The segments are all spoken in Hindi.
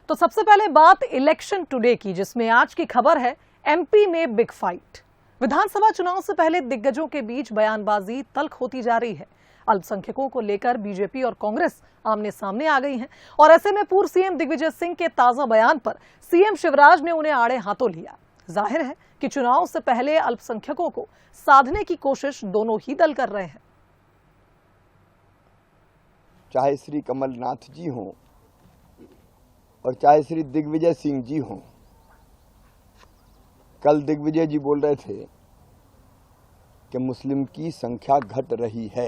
तो सबसे पहले बात इलेक्शन टुडे की, जिसमें आज की खबर है एमपी में बिग फाइट। विधानसभा चुनाव से पहले दिग्गजों के बीच बयानबाजी तल्ख होती जा रही है। अल्पसंख्यकों को लेकर बीजेपी और कांग्रेस आमने सामने आ गई हैं और ऐसे में पूर्व सीएम दिग्विजय सिंह के ताजा बयान पर सीएम शिवराज ने उन्हें आड़े हाथों लिया। जाहिर है कि चुनाव से पहले अल्पसंख्यकों को साधने की कोशिश दोनों ही दल कर रहे हैं। चाहे श्री कमलनाथ जी हों और चाहे श्री दिग्विजय सिंह जी हों, कल दिग्विजय जी बोल रहे थे कि मुस्लिम की संख्या घट रही है।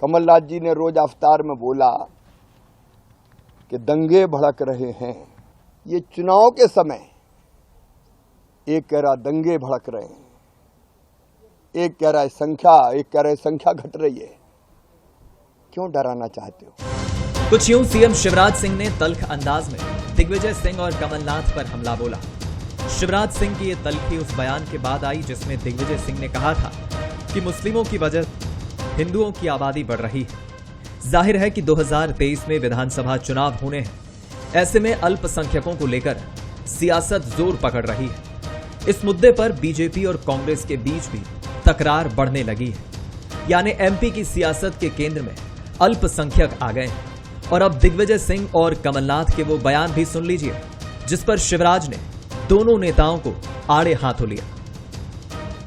कमलनाथ जी ने रोज अफ्तार में बोला कि दंगे भड़क रहे हैं। ये चुनाव के समय एक कह रहा दंगे भड़क रहे हैं, एक कह रहा है संख्या, एक कह रहा है संख्या घट रही है। क्यों डराना चाहते हो? कुछ यूं सीएम शिवराज सिंह ने तल्ख अंदाज में दिग्विजय सिंह और कमलनाथ पर हमला बोला। शिवराज सिंह की ये तल्खी उस बयान के बाद आई जिसमें दिग्विजय सिंह ने कहा था कि मुस्लिमों की वजह हिंदुओं की आबादी बढ़ रही है। जाहिर है कि 2023 में विधानसभा चुनाव होने हैं। ऐसे में अल्पसंख्यकों को लेकर सियासत जोर पकड़ रही है। इस मुद्दे पर बीजेपी और कांग्रेस के बीच भी तकरार बढ़ने लगी है। यानी एमपी की सियासत के केंद्र में अल्पसंख्यक आ गए हैं। और अब दिग्विजय सिंह और कमलनाथ के वो बयान भी सुन लीजिए जिस पर शिवराज ने दोनों नेताओं को आड़े हाथों लिया।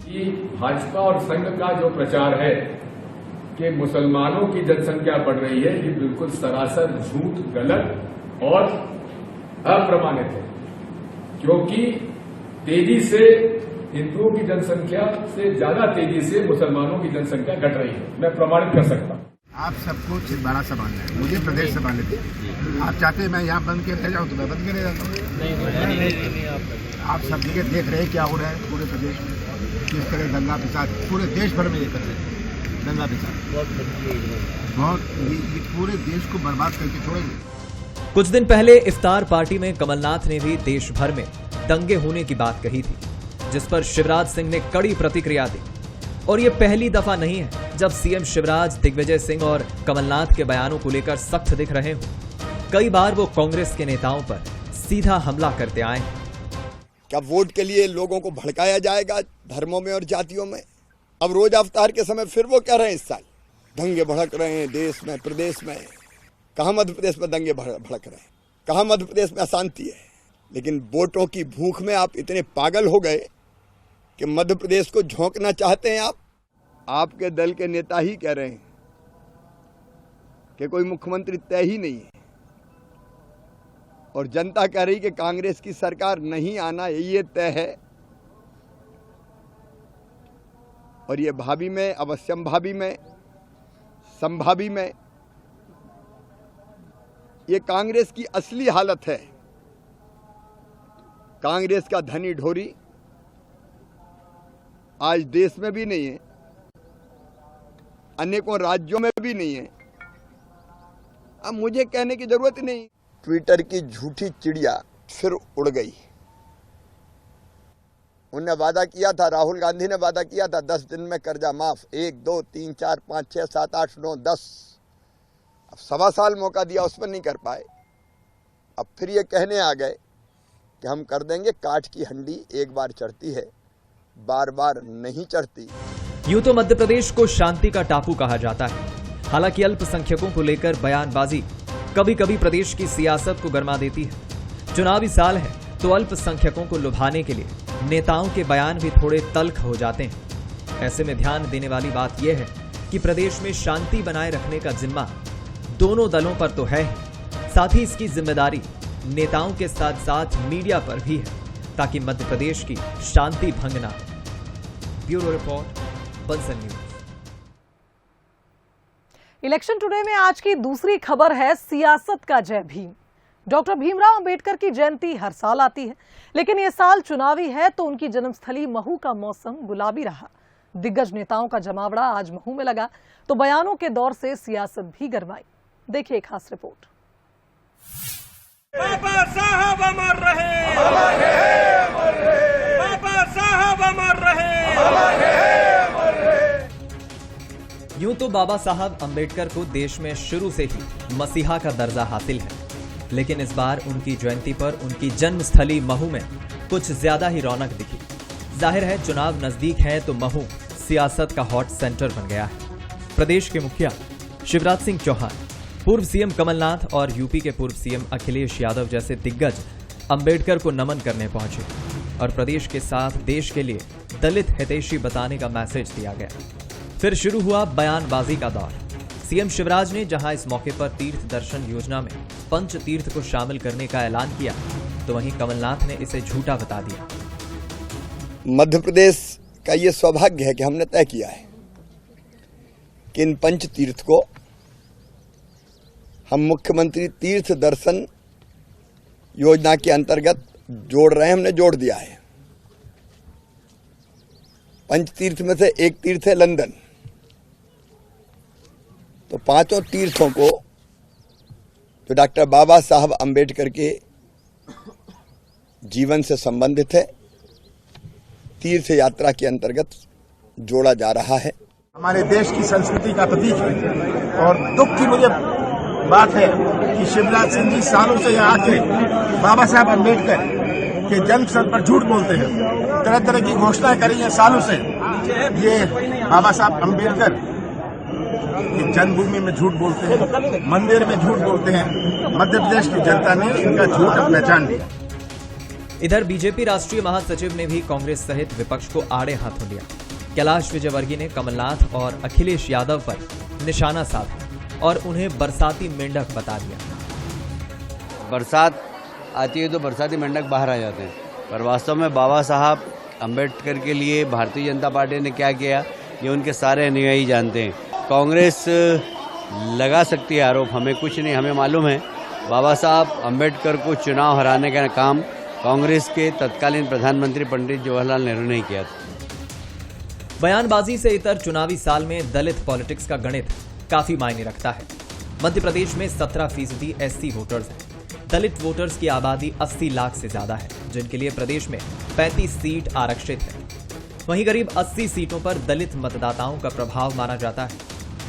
ये भाजपा और संघ का जो प्रचार है कि मुसलमानों की जनसंख्या बढ़ रही है, ये बिल्कुल सरासर झूठ, गलत और अप्रमाणित है, क्योंकि तेजी से हिंदुओं की जनसंख्या से ज्यादा तेजी से मुसलमानों की जनसंख्या घट रही है। मैं प्रमाणित कर सकता हूं। आप सबको छिंदवाड़ा संभालना है, मुझे प्रदेश संभालने दीजिए। आप चाहते हैं मैं यहाँ बंद के रह जाऊँ तो मैं बंद के रह जाता हूँ। आप सब जगह देख रहे हैं क्या हो रहा है पूरे प्रदेश में, किस तरह दंगा फसाद पूरे देश भर में ये कर रहे हैं। दंगा फसाद बहुत ये पूरे देश को बर्बाद करके छोड़ेंगे। कुछ दिन पहले इफ्तार पार्टी में कमलनाथ ने भी देश भर में दंगे होने की बात कही थी, जिस पर शिवराज सिंह ने कड़ी प्रतिक्रिया दी। और ये पहली दफा नहीं है जब सीएम शिवराज दिग्विजय सिंह और कमलनाथ के बयानों को लेकर सख्त दिख रहे हों। कई बार वो कांग्रेस के नेताओं पर सीधा हमला करते आए हैं। क्या वोट के लिए लोगों को भड़काया जाएगा धर्मों में और जातियों में? अब रोज अवतार के समय फिर वो कह रहे हैं इस साल दंगे भड़क रहे हैं देश में, प्रदेश में। कहां मध्य प्रदेश में दंगे भड़क रहे हैं? कहां मध्य प्रदेश में अशांति है? लेकिन वोटों की भूख में आप इतने पागल हो गए कि मध्य प्रदेश को झोंकना चाहते हैं। आपके दल के नेता ही कह रहे हैं कि कोई मुख्यमंत्री तय ही नहीं है, और जनता कह रही कि कांग्रेस की सरकार नहीं आना ये तय है। और ये भावी में, अवश्यम भावी में, संभावी में ये कांग्रेस की असली हालत है। कांग्रेस का धनी ढोरी आज देश में भी नहीं है, अनेकों राज्यों में भी नहीं है। अब मुझे कहने की जरूरत ही नहीं। ट्विटर की झूठी चिड़िया फिर उड़ गई। उन्होंने वादा किया था, राहुल गांधी ने वादा किया था 10 दिन में कर्जा माफ। 1, 2, 3, 4, 5, 6, 7, 8, 9, 10। अब 1.25 साल मौका दिया, उसमें नहीं कर पाए। अब फिर ये कहने आ गए कि हम कर देंगे। काठ की हंडी एक बार चढ़ती है, बार बार नहीं चढ़ती। यूं तो मध्य प्रदेश को शांति का टापू कहा जाता है। हालांकि अल्पसंख्यकों को लेकर बयानबाजी कभी कभी प्रदेश की सियासत को गरमा देती है। चुनावी साल है तो अल्पसंख्यकों को लुभाने के लिए नेताओं के बयान भी थोड़े तल्ख हो जाते हैं। ऐसे में ध्यान देने वाली बात यह है कि प्रदेश में शांति बनाए रखने का जिम्मा दोनों दलों पर तो है ही, साथ ही इसकी जिम्मेदारी नेताओं के साथ साथ मीडिया पर भी है, ताकि मध्य प्रदेश की शांति भंग ना हो। Bureau report, Bansal news. Election today में आज की दूसरी खबर है सियासत का जय भीम। डॉक्टर भीमराव अंबेडकर की जयंती हर साल आती है, लेकिन ये साल चुनावी है तो उनकी जन्मस्थली महू का मौसम गुलाबी रहा। दिग्गज नेताओं का जमावड़ा आज महू में लगा तो बयानों के दौर से सियासत भी गरमाई। देखिए एक खास रिपोर्ट। बाबा साहब अमर रहे, अमर रहे, अमर रहे। बाबा साहब अमर रहे, अमर रहे, अमर रहे। यूं तो बाबा साहब अंबेडकर को देश में शुरू से ही मसीहा का दर्जा हासिल है, लेकिन इस बार उनकी जयंती पर उनकी जन्मस्थली महू में कुछ ज्यादा ही रौनक दिखी। जाहिर है चुनाव नजदीक है तो महू सियासत का हॉट सेंटर बन गया है। प्रदेश के मुखिया शिवराज सिंह चौहान, पूर्व सीएम कमलनाथ और यूपी के पूर्व सीएम अखिलेश यादव जैसे दिग्गज अंबेडकर को नमन करने पहुंचे और प्रदेश के साथ देश के लिए दलित हितैषी बताने का मैसेज दिया गया। फिर शुरू हुआ बयानबाजी का दौर। सीएम शिवराज ने जहां इस मौके पर तीर्थ दर्शन योजना में पंच तीर्थ को शामिल करने का ऐलान किया, तो वहीं कमलनाथ ने इसे झूठा बता दिया। मध्य प्रदेश का ये सौभाग्य है कि हमने तय किया है कि इन पंच तीर्थ को हम मुख्यमंत्री तीर्थ दर्शन योजना के अंतर्गत जोड़ रहे हैं। हमने जोड़ दिया है। पंच तीर्थ में से एक तीर्थ है लंदन, तो पांचों तीर्थों को जो डॉक्टर बाबा साहब अंबेडकर के जीवन से संबंधित है, तीर्थ यात्रा के अंतर्गत जोड़ा जा रहा है। हमारे देश की संस्कृति का प्रतीक है और दुख की मुझे बात है कि शिवराज सिंह जी सालों से यहाँ आके बाबा साहब अम्बेडकर के जन्म स्थल पर झूठ बोलते हैं, तरह तरह की घोषणाएं करी हैं सालों से। ये बाबा साहब अम्बेडकर की जन्मभूमि में झूठ बोलते हैं, मंदिर में झूठ बोलते हैं। मध्य प्रदेश की जनता ने इनका झूठ अब पहचान लिया। इधर बीजेपी राष्ट्रीय महासचिव ने भी कांग्रेस सहित विपक्ष को आड़े हाथों लिया। कैलाश विजयवर्गीय ने कमलनाथ और अखिलेश यादव पर निशाना साधा और उन्हें बरसाती मेंढक बता दिया। बरसात आती है तो बरसाती मेंढक बाहर आ जाते हैं, पर वास्तव में बाबा साहब अंबेडकर के लिए भारतीय जनता पार्टी ने क्या किया ये उनके सारे अनुयायी जानते हैं। कांग्रेस लगा सकती है आरोप, हमें कुछ नहीं, हमें मालूम है बाबा साहब अंबेडकर को चुनाव हराने का काम कांग्रेस के तत्कालीन प्रधानमंत्री पंडित जवाहरलाल नेहरू ने किया था। बयानबाजी से इतर चुनावी साल में दलित पॉलिटिक्स का गणित काफी मायने रखता है। मध्य प्रदेश में 17% एससी वोटर्स हैं। दलित वोटर्स की आबादी 80 लाख से ज्यादा है, जिनके लिए प्रदेश में 35 सीट आरक्षित है। वहीं करीब 80 सीटों पर दलित मतदाताओं का प्रभाव माना जाता है,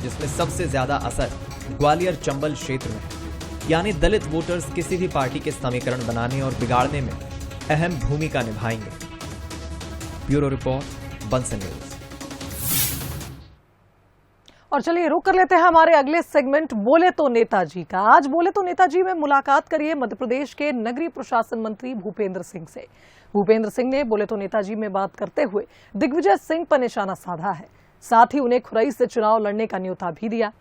जिसमें सबसे ज्यादा असर ग्वालियर चंबल क्षेत्र में है। यानी दलित वोटर्स किसी भी पार्टी के समीकरण बनाने और बिगाड़ने में अहम भूमिका निभाएंगे। Bureau report, Bansal news. और चलिए रुक कर लेते हैं हमारे अगले सेगमेंट बोले तो नेताजी का। आज बोले तो नेताजी में मुलाकात करिए मध्य प्रदेश के नगरीय प्रशासन मंत्री भूपेंद्र सिंह से। भूपेंद्र सिंह ने बोले तो नेताजी में बात करते हुए दिग्विजय सिंह पर निशाना साधा है, साथ ही उन्हें खुरई से चुनाव लड़ने का न्योता भी दिया।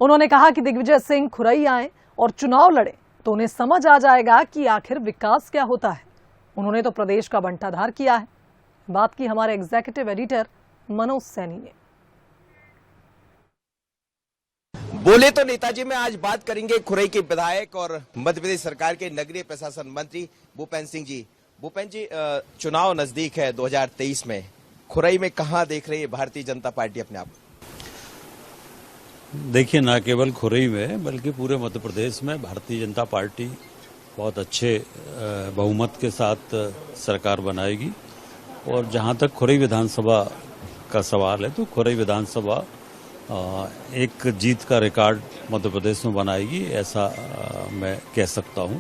उन्होंने कहा कि दिग्विजय सिंह खुरई आए और चुनाव लड़े तो उन्हें समझ आ जाएगा कि आखिर विकास क्या होता है। उन्होंने तो प्रदेश का बंटाधार किया है। बात की हमारे एग्जीक्यूटिव एडिटर मनोज सैनी ने। बोले तो नेताजी में आज बात करेंगे खुरई के विधायक और मध्य प्रदेश सरकार के नगरीय प्रशासन मंत्री भूपेंद्र सिंह जी। भूपेंद्र जी, चुनाव नजदीक है 2023 में, खुरई में कहां देख रही है भारतीय जनता पार्टी अपने आप? देखिए, न केवल खुरई में बल्कि पूरे मध्य प्रदेश में भारतीय जनता पार्टी बहुत अच्छे बहुमत के साथ सरकार बनाएगी। और जहां तक खुरई विधानसभा का सवाल है तो खुरई विधानसभा एक जीत का रिकॉर्ड मध्य प्रदेश में बनाएगी, ऐसा मैं कह सकता हूं।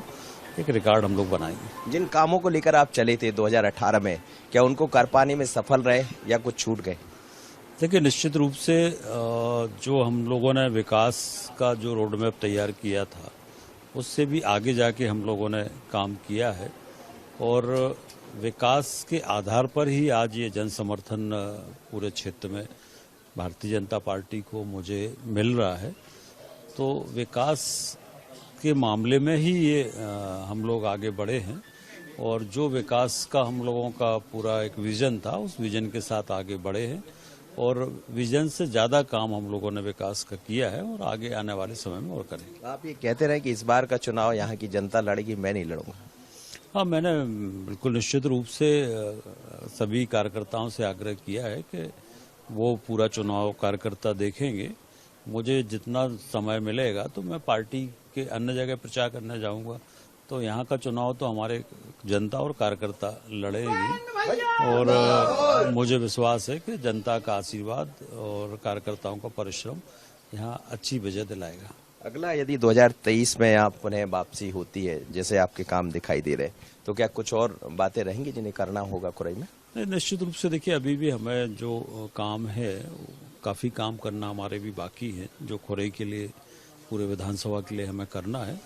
एक रिकॉर्ड हम लोग बनाएंगे। जिन कामों को लेकर आप चले थे 2018 में, क्या उनको कर पाने में सफल रहे या कुछ छूट गए? देखिए, निश्चित रूप से जो हम लोगों ने विकास का जो रोड मैप तैयार किया था उससे भी आगे जाके हम लोगों ने काम किया है और विकास के आधार पर ही आज ये जन समर्थन पूरे क्षेत्र में भारतीय जनता पार्टी को मुझे मिल रहा है। तो विकास के मामले में ही ये हम लोग आगे बढ़े हैं और जो विकास का हम लोगों का पूरा एक विजन था उस विजन के साथ आगे बढ़े हैं और विजन से ज्यादा काम हम लोगों ने विकास का किया है और आगे आने वाले समय में और करेंगे। आप ये कहते रहे कि इस बार का चुनाव यहाँ की जनता लड़ेगी, मैं नहीं लड़ूंगा। हाँ, मैंने बिल्कुल निश्चित रूप से सभी कार्यकर्ताओं से आग्रह किया है कि वो पूरा चुनाव कार्यकर्ता देखेंगे। मुझे जितना समय मिलेगा तो मैं पार्टी के अन्य जगह प्रचार करने जाऊंगा, तो यहाँ का चुनाव तो हमारे जनता और कार्यकर्ता लड़ेगी और मुझे विश्वास है कि जनता का आशीर्वाद और कार्यकर्ताओं का परिश्रम यहाँ अच्छी विजय दिलाएगा। अगला यदि 2023 में आप पुनः वापसी होती है, जैसे आपके काम दिखाई दे रहे, तो क्या कुछ और बातें रहेंगी जिन्हें करना होगा खुरई में? निश्चित रूप से देखिए, अभी भी हमें जो काम है काफ़ी काम करना हमारे भी बाकी है। जो खुरई के लिए पूरे विधानसभा के लिए हमें करना है,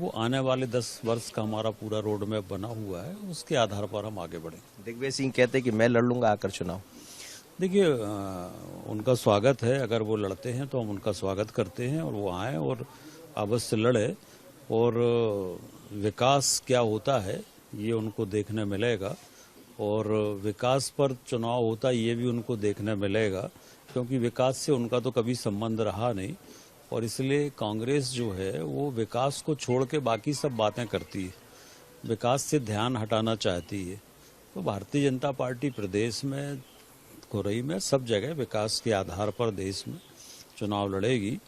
वो आने वाले 10 वर्ष का हमारा पूरा रोड मैप बना हुआ है, उसके आधार पर हम आगे बढ़ेंगे। दिग्विजय सिंह कहते हैं कि मैं लड़ लूंगा आकर चुनाव। देखिए, उनका स्वागत है, अगर वो लड़ते हैं तो हम उनका स्वागत करते हैं और वो आए और अवश्य लड़े। और विकास क्या होता है ये उनको देखने मिलेगा, और विकास पर चुनाव होता ये भी उनको देखने मिलेगा, क्योंकि विकास से उनका तो कभी संबंध रहा नहीं। और इसलिए कांग्रेस जो है वो विकास को छोड़ के बाकी सब बातें करती है, विकास से ध्यान हटाना चाहती है। तो भारतीय जनता पार्टी प्रदेश में, खुरई में, सब जगह विकास के आधार पर देश में चुनाव लड़ेगी।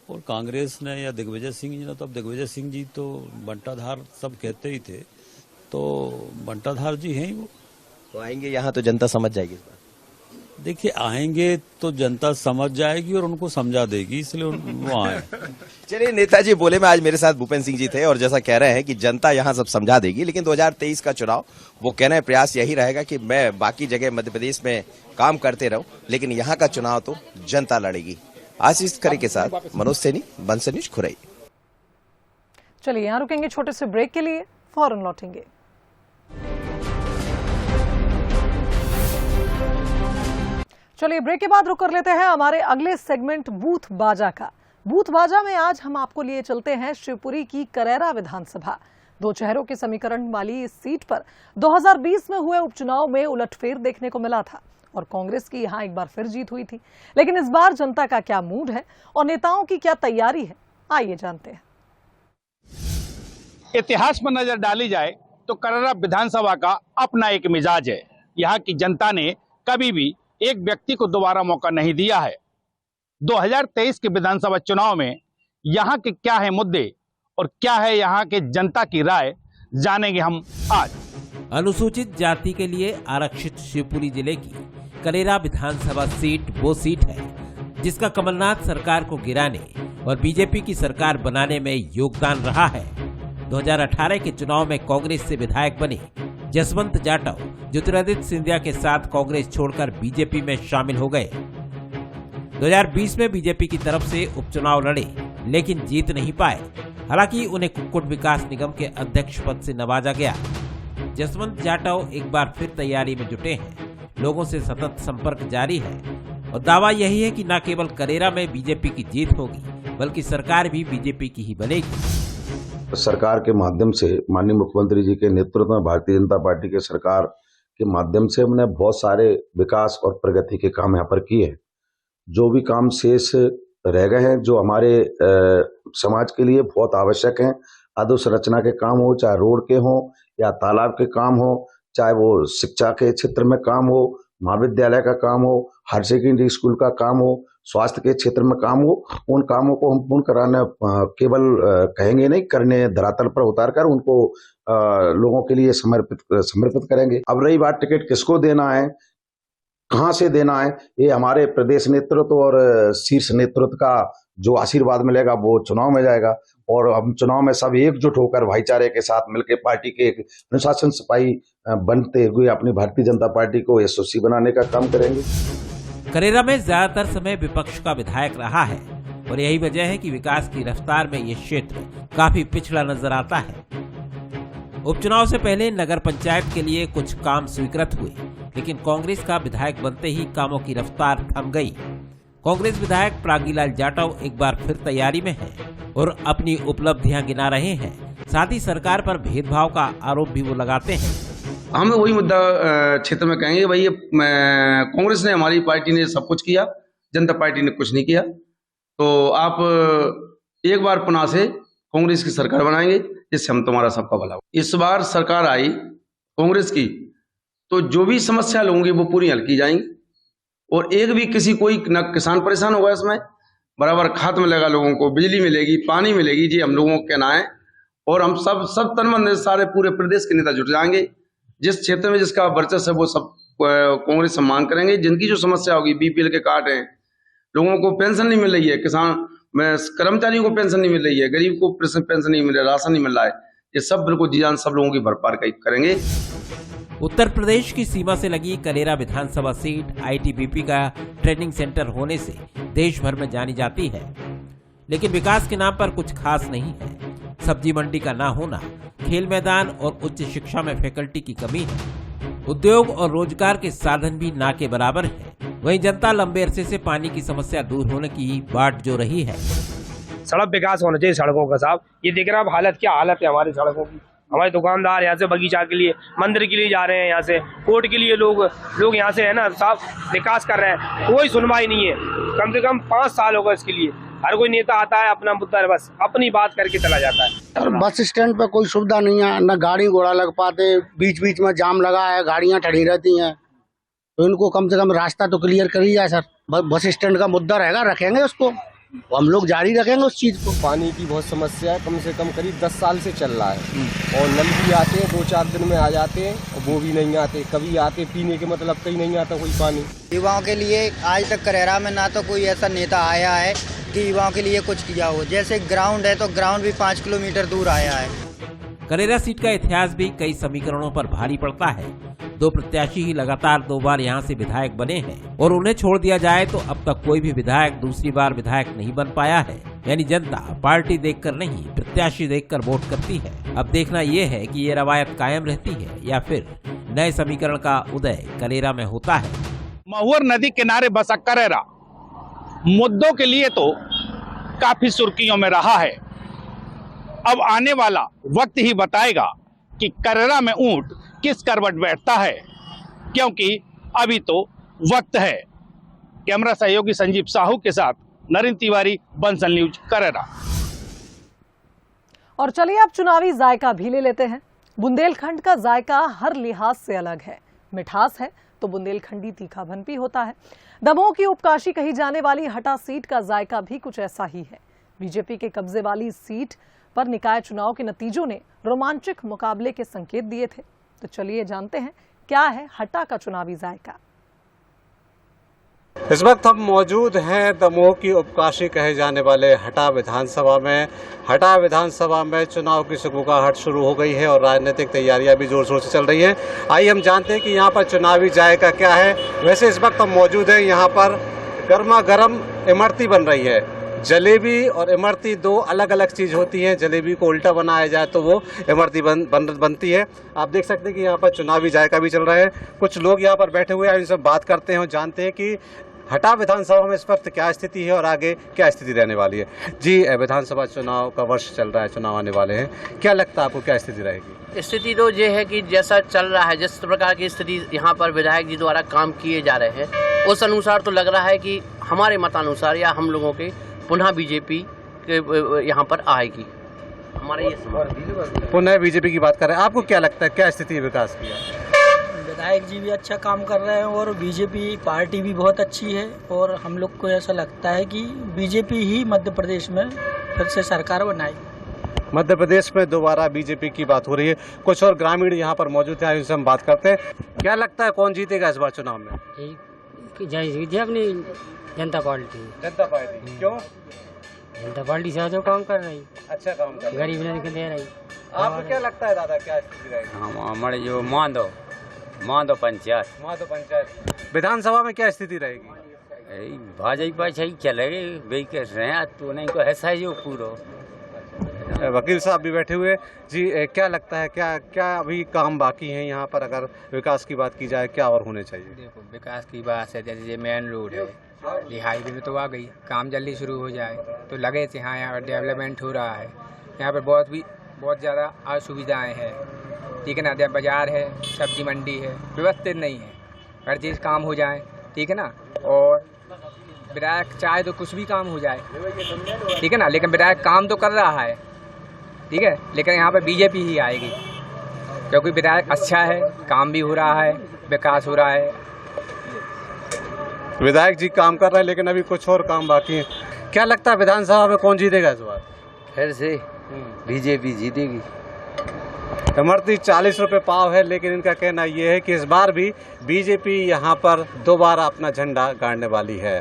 और कांग्रेस ने या दिग्विजय सिंह जी ने, तो अब दिग्विजय सिंह जी तो बंटाधार सब कहते ही थे, तो बंटाधार जी हैं ही वो। तो आएंगे यहाँ तो जनता समझ जाएगी इस बार। देखिए, आएंगे तो जनता समझ जाएगी और उनको समझा देगी, इसलिए वो आए। चलिए, नेताजी बोले में आज मेरे साथ भूपेंद्र सिंह जी थे, और जैसा कह रहे हैं कि जनता यहाँ सब समझा देगी, लेकिन 2023 का चुनाव वो कहने प्रयास यही रहेगा कि मैं बाकी जगह मध्य प्रदेश में काम करते रहूं, लेकिन यहाँ का चुनाव तो जनता लड़ेगी। आशीष खरे के साथ मनोज सैनी, बंसल न्यूज, खुरई। चलिए यहाँ रुकेंगे छोटे से ब्रेक के लिए, फौरन लौटेंगे। चलिए ब्रेक के बाद रुक कर लेते हैं हमारे अगले सेगमेंट बूथ बाजा का। बूथ बाजा में आज हम आपको लिए चलते हैं शिवपुरी की करेरा विधानसभा। 2 चेहरों के समीकरण वाली इस सीट पर 2020 में हुए उपचुनाव में उलटफेर देखने को मिला था और कांग्रेस की यहां एक बार फिर जीत हुई थी। लेकिन इस बार जनता का क्या मूड है और नेताओं की क्या तैयारी है, आइए जानते हैं। इतिहास पर नजर डाली जाए तो करेरा विधानसभा का अपना एक मिजाज है। यहाँ की जनता ने कभी भी एक व्यक्ति को दोबारा मौका नहीं दिया है। 2023 के विधानसभा चुनाव में यहाँ के क्या है मुद्दे और क्या है यहाँ के जनता की राय, जानेंगे हम आज। अनुसूचित जाति के लिए आरक्षित शिवपुरी जिले की करेरा विधानसभा सीट वो सीट है जिसका कमलनाथ सरकार को गिराने और बीजेपी की सरकार बनाने में योगदान रहा है। 2018 के चुनाव में कांग्रेस से विधायक बने जसवंत जाटव ज्योतिरादित्य सिंधिया के साथ कांग्रेस छोड़कर बीजेपी में शामिल हो गए। 2020 में बीजेपी की तरफ से उपचुनाव लड़े लेकिन जीत नहीं पाए। हालांकि उन्हें कुक्कुट विकास निगम के अध्यक्ष पद से नवाजा गया। जसवंत जाटव एक बार फिर तैयारी में जुटे हैं। लोगों से सतत संपर्क जारी है और दावा यही है कि न केवल करेरा में बीजेपी की जीत होगी बल्कि सरकार भी बीजेपी की ही बनेगी। सरकार के माध्यम से, माननीय मुख्यमंत्री जी के नेतृत्व में भारतीय जनता पार्टी के सरकार के माध्यम से हमने बहुत सारे विकास और प्रगति के काम यहाँ पर किए हैं। जो भी काम शेष रह गए हैं, जो हमारे समाज के लिए बहुत आवश्यक हैं, अधोसंरचना के काम हो, चाहे रोड के हो या तालाब के काम हो, चाहे वो शिक्षा के क्षेत्र में काम हो, महाविद्यालय का काम हो, हायर सेकेंडरी स्कूल का काम हो, स्वास्थ्य के क्षेत्र में काम हो, उन कामों को हम पूर्ण कराने केवल कहेंगे नहीं, करने धरातल पर उतारकर उनको लोगों के लिए समर्पित करेंगे। अब रही बात टिकट किसको देना है, कहां से देना है, ये हमारे प्रदेश नेतृत्व और शीर्ष नेतृत्व का जो आशीर्वाद मिलेगा वो चुनाव में जाएगा। और हम चुनाव में सब एकजुट होकर भाईचारे के साथ मिलकर पार्टी के एक अनुशासन सिपाही बनते हुए अपनी भारतीय जनता पार्टी को यशस्वी बनाने का काम करेंगे। करेरा में ज्यादातर समय विपक्ष का विधायक रहा है और यही वजह है कि विकास की रफ्तार में ये क्षेत्र काफी पिछड़ा नजर आता है। उपचुनाव से पहले नगर पंचायत के लिए कुछ काम स्वीकृत हुए, लेकिन कांग्रेस का विधायक बनते ही कामों की रफ्तार थम गई। कांग्रेस विधायक प्रागीलाल जाटव एक बार फिर तैयारी में हैं और अपनी उपलब्धियां गिना रहे हैं। साथ ही सरकार पर भेदभाव का आरोप भी वो लगाते हैं। हम वही मुद्दा क्षेत्र में कहेंगे, भाई कांग्रेस ने, हमारी पार्टी ने सब कुछ किया, जनता पार्टी ने कुछ नहीं किया। तो आप एक बार पुनः से कांग्रेस की सरकार बनाएंगे जिससे हम तुम्हारा सबका भला हो। इस बार सरकार आई कांग्रेस की तो जो भी समस्या होंगी वो पूरी हल की जाएंगी और एक भी कोई न किसान परेशान होगा, इसमें बराबर खाद मिलेगा, लोगों को बिजली मिलेगी, पानी मिलेगी। जी हम लोगों को कहना है और हम सब तन मन सारे पूरे प्रदेश के नेता जुट जाएंगे। जिस क्षेत्र में जिसका वर्चस्व है वो सब कांग्रेस सम्मान करेंगे। जिनकी जो समस्या होगी, बीपीएल के कार्ड हैं, लोगों को पेंशन नहीं मिल रही है, किसान कर्मचारियों को पेंशन नहीं मिल रही है, गरीब को पेंशन नहीं मिल रहा, राशन नहीं मिल रहा है। ये सब बिल्कुल जी जान सब लोगों की भरपाई करेंगे। उत्तर प्रदेश की सीमा से लगी कलेरा विधानसभा सीट आईटीबीपी का ट्रेनिंग सेंटर होने से देश भर में जानी जाती है, लेकिन विकास के नाम पर कुछ खास नहीं है। सब्जी मंडी का ना होना, खेल मैदान और उच्च शिक्षा में फैकल्टी की कमी है। उद्योग और रोजगार के साधन भी ना के बराबर है। वहीं जनता लंबे अरसे से पानी की समस्या दूर होने की बाट जो रही है। सड़क विकास होना चाहिए सड़कों का साहब। ये देख रहे हैं हालत क्या हालत है हमारी सड़कों की। हमारे दुकानदार यहाँ से बगीचा के लिए, मंदिर के लिए जा रहे हैं, यहाँ से कोर्ट के लिए लोग यहाँ से है ना साहब विकास कर रहे हैं, कोई सुनवाई नहीं है। कम से कम 5 साल होगा इसके लिए। हर कोई नेता आता है अपना मुद्दा बस अपनी बात करके चला जाता है। बस स्टैंड पे कोई सुविधा नहीं है, न गाड़ी घोड़ा लग पाते, बीच बीच में जाम लगा है, गाड़ियाँ ठड़ी रहती हैं। तो इनको कम से कम रास्ता तो क्लियर कर ही जाए सर। बस स्टैंड का मुद्दा रहेगा, रखेंगे उसको, हम लोग जारी रखेंगे उस चीज को। पानी की बहुत समस्या है, कम से कम करीब 10 साल से चल रहा है। और नल भी आते हैं 2-4 दिन में आ जाते हैं, और वो भी नहीं आते। कभी आते पीने के मतलब कहीं नहीं आता कोई पानी। युवाओं के लिए आज तक करेरा में ना तो कोई ऐसा नेता आया है कि युवाओं के लिए कुछ किया हो। जैसे ग्राउंड है तो ग्राउंड भी 5 किलोमीटर दूर आया है। कलेरा सीट का इतिहास भी कई समीकरणों पर भारी पड़ता है। 2 प्रत्याशी ही लगातार 2 बार यहाँ से विधायक बने हैं और उन्हें छोड़ दिया जाए तो अब तक कोई भी विधायक दूसरी बार विधायक नहीं बन पाया है। यानी जनता पार्टी देखकर नहीं, प्रत्याशी देखकर वोट करती है। अब देखना ये है कि ये रवायत कायम रहती है या फिर नए समीकरण का उदय कलेरा में होता है। महुअर नदी किनारे बसा कलेरा मुद्दों के लिए तो काफी सुर्खियों में रहा है। अब आने वाला वक्त ही बताएगा कि कलेरा में ऊंट किस करवट बैठता है, क्योंकि अभी तो वक्त है। कैमरा सहयोगी संजीव साहू के साथ नरेंद्र तिवारी, बंसल न्यूज, कलेरा। और चलिए अब चुनावी जायका भी ले लेते हैं। बुंदेलखंड का जायका हर लिहाज से अलग है। मिठास है तो बुंदेलखंडी तीखापन भी होता है। दमोह की उपकाशी कही जाने वाली हटा सीट का जायका भी कुछ ऐसा ही है। बीजेपी के कब्जे वाली सीट पर निकाय चुनाव के नतीजों ने रोमांचक मुकाबले के संकेत दिए थे। तो चलिए जानते हैं क्या है हटा का चुनावी जायका। इस वक्त हम मौजूद हैं दमोह की उपकाशी कहे जाने वाले हटा विधानसभा में। हटा विधानसभा में चुनाव की सुगबुगाहट शुरू हो गई है और राजनीतिक तैयारियां भी जोर शोर से चल रही हैं। आइए हम जानते हैं कि यहाँ पर चुनावी जायका क्या है। वैसे इस वक्त हम मौजूद हैं यहाँ पर, गर्मा गर्म इमरती बन रही है। जलेबी और इमरती 2 अलग अलग चीज़ होती हैं। जलेबी को उल्टा बनाया जाए तो वो इमरती बनती है। आप देख सकते हैं कि यहाँ पर चुनावी जायका भी चल रहा है। कुछ लोग यहाँ पर बैठे हुए हैं, इनसे बात करते हैं और जानते हैं कि हटा विधानसभा में इस वक्त क्या स्थिति है और आगे क्या स्थिति रहने वाली है। जी, विधानसभा चुनाव का वर्ष चल रहा है, चुनाव आने वाले हैं, क्या लगता है आपको क्या स्थिति रहेगी? स्थिति तो ये है कि जैसा चल रहा है, जिस प्रकार की स्थिति यहाँ पर विधायक जी द्वारा काम किए जा रहे हैं, उस अनुसार तो लग रहा है कि हमारे मतानुसार या हम लोगों के पुनः बीजेपी यहाँ पर आएगी। हमारे ये पुनः बीजेपी की बात कर रहे हैं, आपको क्या लगता है क्या स्थिति विकास की है? विधायक जी भी अच्छा काम कर रहे हैं और बीजेपी पार्टी भी बहुत अच्छी है और हम लोग को ऐसा लगता है कि बीजेपी ही मध्य प्रदेश में फिर से सरकार बनाएगी। मध्य प्रदेश में दोबारा बीजेपी की बात हो रही है। कुछ और ग्रामीण यहाँ पर मौजूद हैं, उनसे हम बात करते हैं। क्या लगता है कौन जीतेगा इस बार चुनाव में? अपनी जनता पार्टी। जनता पार्टी क्यों? जनता पार्टी से जो काम कर रही, अच्छा काम कर रही, गरीब लोगों को दे रही। आपको क्या लगता है दादा क्या स्थिति रहेगी? हमारे जो माधो पंचायत विधानसभा में क्या स्थिति रहेगी? भाजपा सही चलेगी, वही कह रहे हैं तो नहीं को ऐसा ही पूरा। वकील साहब भी बैठे हुए। जी, क्या लगता है क्या अभी काम बाकी है यहाँ पर? अगर विकास की बात की जाए क्या और होने चाहिए? देखो विकास की बात है, जैसे मेन रोड है, हाईवे में तो आ गई, काम जल्दी शुरू हो जाए तो लगे थे। हाँ, यहाँ डेवलपमेंट हो रहा है, यहाँ पर बहुत ज़्यादा असुविधाएँ हैं, ठीक है ना। बाजार है, सब्जी मंडी है, व्यवस्थित नहीं है। हर चीज़ काम हो जाए, ठीक है ना। और विधायक चाहे तो कुछ भी काम हो जाए, ठीक है ना, लेकिन विधायक काम तो कर रहा है, ठीक है, लेकिन यहाँ पर बीजेपी ही आएगी क्योंकि विधायक अच्छा है, काम भी हो रहा है, विकास हो रहा है। विधायक जी काम कर रहे हैं लेकिन अभी कुछ और काम बाकी है। क्या लगता है विधानसभा में कौन जीतेगा इस बार? फिर से बीजेपी जीतेगी। इमरती 40 रुपए पाव है, लेकिन इनका कहना यह है कि इस बार भी बीजेपी यहाँ पर दोबारा अपना झंडा गाड़ने वाली है।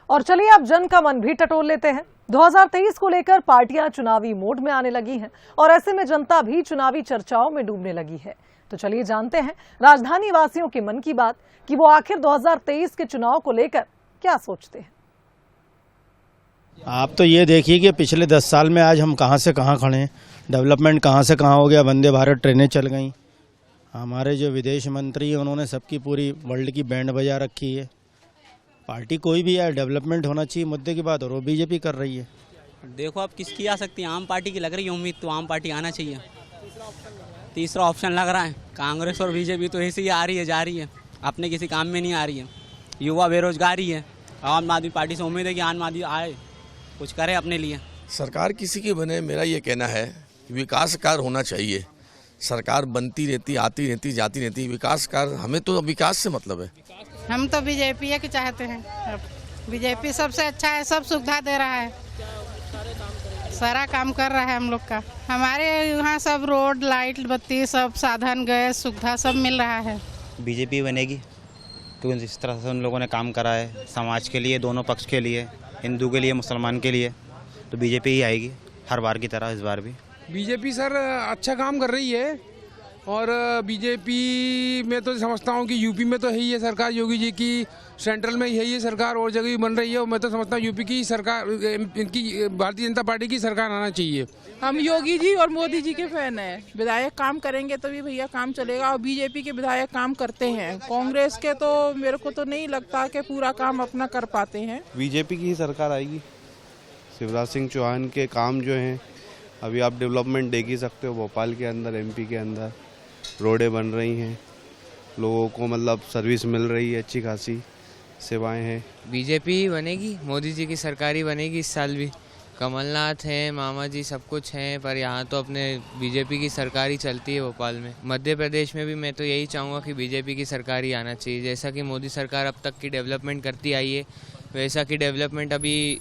और चलिए अब जन का मन भी टटोल लेते हैं। 2023 को लेकर पार्टियां चुनावी मोड में आने लगी हैं और ऐसे में जनता भी चुनावी चर्चाओं में डूबने लगी है। तो चलिए जानते हैं राजधानी वासियों के मन की बात कि वो आखिर 2023 के चुनाव को लेकर क्या सोचते हैं। आप तो ये देखिए कि पिछले 10 साल में आज हम कहां से कहां खड़े हैं, डेवलपमेंट कहां से कहां हो गया। वंदे भारत ट्रेनें चल गई, हमारे जो विदेश मंत्री हैं उन्होंने सबकी पूरी वर्ल्ड की बैंड बजा रखी है। पार्टी कोई भी है, डेवलपमेंट होना चाहिए मुद्दे की बात, और वो बीजेपी कर रही है। देखो अब किसकी आ सकती है, आम पार्टी की लग रही है उम्मीद, तो आम पार्टी आना चाहिए। तीसरा ऑप्शन लग रहा है कांग्रेस और बीजेपी, तो ऐसे ही आ रही है जा रही है, अपने किसी काम में नहीं आ रही है। युवा बेरोजगारी है, आम आदमी पार्टी से उम्मीद है कि आम आदमी आए कुछ करे अपने लिए। सरकार किसी की बने, मेरा ये कहना है विकास कार्य होना चाहिए। सरकार बनती रहती, आती रहती, जाती रहती, विकास कार्य, हमें तो विकास से मतलब है। हम तो बीजेपी के चाहते हैं, बीजेपी सबसे अच्छा है, सब सुविधा दे रहा है, सारा काम कर रहा है हम लोग का। हमारे यहाँ सब रोड, लाइट, बत्ती, सब साधन, गैस सुविधा सब मिल रहा है। बीजेपी बनेगी क्योंकि जिस तरह से उन लोगों ने काम करा है समाज के लिए, दोनों पक्ष के लिए, हिंदू के लिए, मुसलमान के लिए, तो बीजेपी ही आएगी हर बार की तरह इस बार भी। बीजेपी सर अच्छा काम कर रही है और बीजेपी में तो समझता हूँ कि यूपी में तो है ही है सरकार, योगी जी की, सेंट्रल में यही है सरकार, और जगह भी बन रही है। और मैं तो समझता हूँ यूपी की सरकार, इनकी भारतीय जनता पार्टी की सरकार आना चाहिए। हम योगी जी और मोदी जी के फैन हैं। विधायक काम करेंगे तो भी भैया काम चलेगा, और बीजेपी के विधायक काम करते हैं। कांग्रेस के तो मेरे को तो नहीं लगता कि पूरा काम अपना कर पाते हैं। बीजेपी की ही सरकार आएगी। शिवराज सिंह चौहान के काम जो हैं, अभी आप डेवलपमेंट देख ही सकते हो, भोपाल के अंदर, एमपी के अंदर रोडें बन रही हैं, लोगों को मतलब सर्विस मिल रही है, अच्छी खासी सेवाएं हैं। बीजेपी ही बनेगी, मोदी जी की सरकार ही बनेगी इस साल भी। कमलनाथ हैं, मामा जी सब कुछ हैं, पर यहाँ तो अपने बीजेपी की सरकार ही चलती है भोपाल में। मध्य प्रदेश में भी मैं तो यही चाहूँगा कि बीजेपी की सरकार ही आना चाहिए। जैसा कि मोदी सरकार अब तक की डेवलपमेंट करती आई है, वैसा की डेवलपमेंट अभी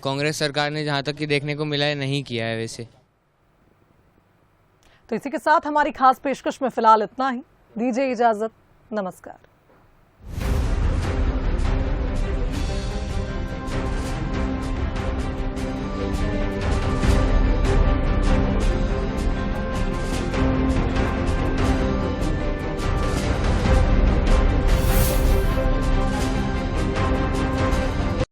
कांग्रेस सरकार ने जहाँ तक कि देखने को मिला है नहीं किया है वैसे। तो इसी के साथ हमारी खास पेशकश में फिलहाल इतना ही। दीजिए इजाजत, नमस्कार।